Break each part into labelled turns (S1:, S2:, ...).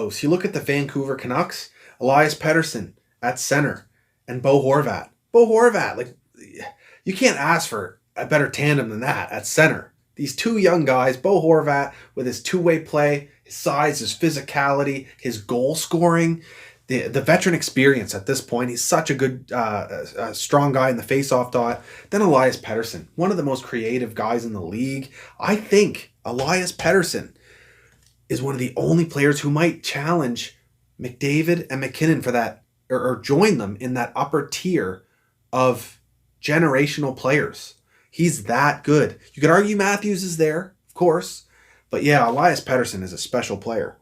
S1: close. You look at the Vancouver Canucks, Elias Pettersson at center, and Bo Horvat. Bo Horvat, like, you can't ask for a better tandem than that at center. These two young guys, Bo Horvat with his two-way play, his size, his physicality, his goal scoring, the veteran experience at this point. He's such a good, strong guy in the face-off dot. Then Elias Pettersson, one of the most creative guys in the league. I think Elias Pettersson is one of the only players who might challenge McDavid and McKinnon for that, or join them in that upper tier of generational players. He's that good. You could argue Matthews is there, of course, but yeah, Elias Pettersson is a special player.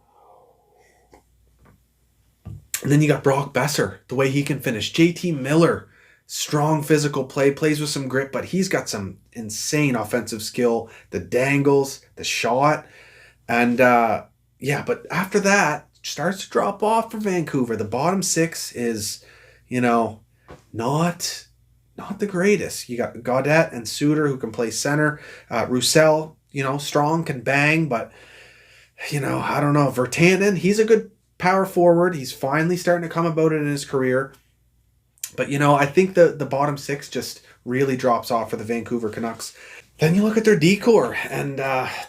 S1: And then you got Brock Besser, the way he can finish. JT Miller, strong physical play, plays with some grit, but he's got some insane offensive skill. The dangles, the shot. And yeah, but after that, it starts to drop off for Vancouver. The bottom six is, not the greatest. You got Gaudette and Suter who can play center. Roussel, strong, can bang, but, I don't know. Virtanen, he's a good power forward. He's finally starting to come about it in his career. But, I think the bottom six just really drops off for the Vancouver Canucks. Then you look at their decor, and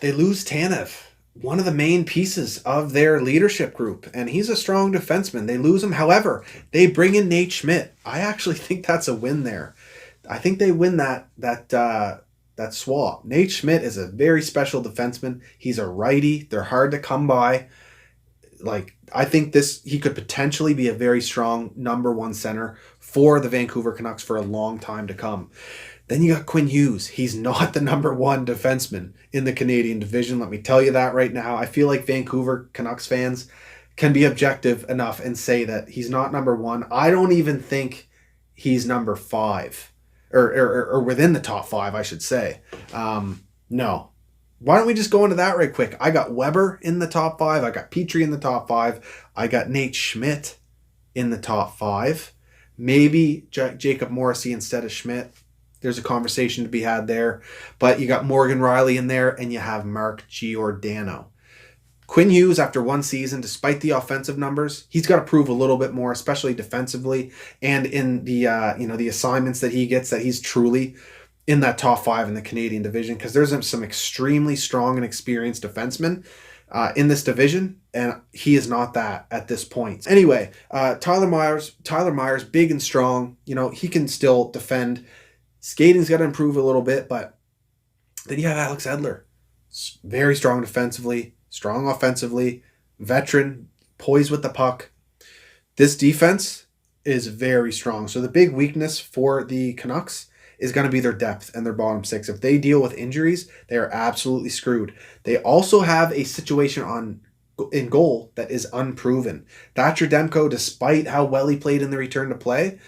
S1: they lose Tanev, one of the main pieces of their leadership group, and he's a strong defenseman. They lose him. However, they bring in Nate Schmidt. I actually think that's a win there. I think they win that swap. Nate Schmidt is a very special defenseman. He's a righty. They're hard to come by. I think he could potentially be a very strong number one center for the Vancouver Canucks for a long time to come. Then you got Quinn Hughes. He's not the number one defenseman in the Canadian division. Let me tell you that right now. I feel like Vancouver Canucks fans can be objective enough and say that he's not number one. I don't even think he's number 5 or within the top 5, I should say. No. Why don't we just go into that right quick? I got Weber in the top 5. I got Petrie in the top 5. I got Nate Schmidt in the top 5. Maybe Jacob Morrissey instead of Schmidt. There's a conversation to be had there. But you got Morgan Riley in there, and you have Mark Giordano. Quinn Hughes, after one season, despite the offensive numbers, he's got to prove a little bit more, especially defensively, and in the the assignments that he gets, that he's truly in that top 5 in the Canadian division, because there's some extremely strong and experienced defensemen in this division, and he is not that at this point. Anyway, Tyler Myers, big and strong. He can still defend. Skating's got to improve a little bit, but then you have Alex Edler. Very strong defensively, strong offensively, veteran, poised with the puck. This defense is very strong. So the big weakness for the Canucks is going to be their depth and their bottom 6. If they deal with injuries, they are absolutely screwed. They also have a situation in goal that is unproven. Thatcher Demko, despite how well he played in the return to play,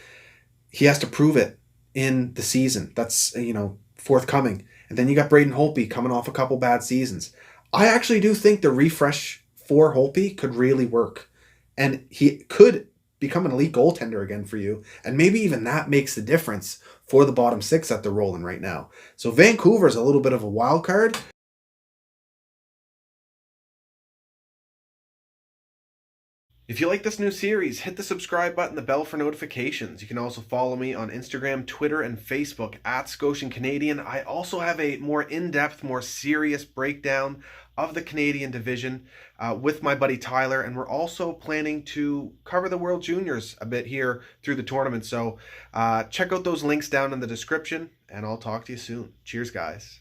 S1: he has to prove it in the season. That's, forthcoming. And then you got Braden Holtby coming off a couple bad seasons. I actually do think the refresh for Holtby could really work. And he could become an elite goaltender again for you. And maybe even that makes the difference for the bottom 6 that they're rolling right now. So Vancouver's a little bit of a wild card. If you like this new series, hit the subscribe button, the bell for notifications. You can also follow me on Instagram, Twitter, and Facebook at Scotian Canadian. I also have a more in-depth, more serious breakdown of the Canadian division with my buddy Tyler, and we're also planning to cover the World Juniors a bit here through the tournament. So check out those links down in the description, and I'll talk to you soon. Cheers, guys.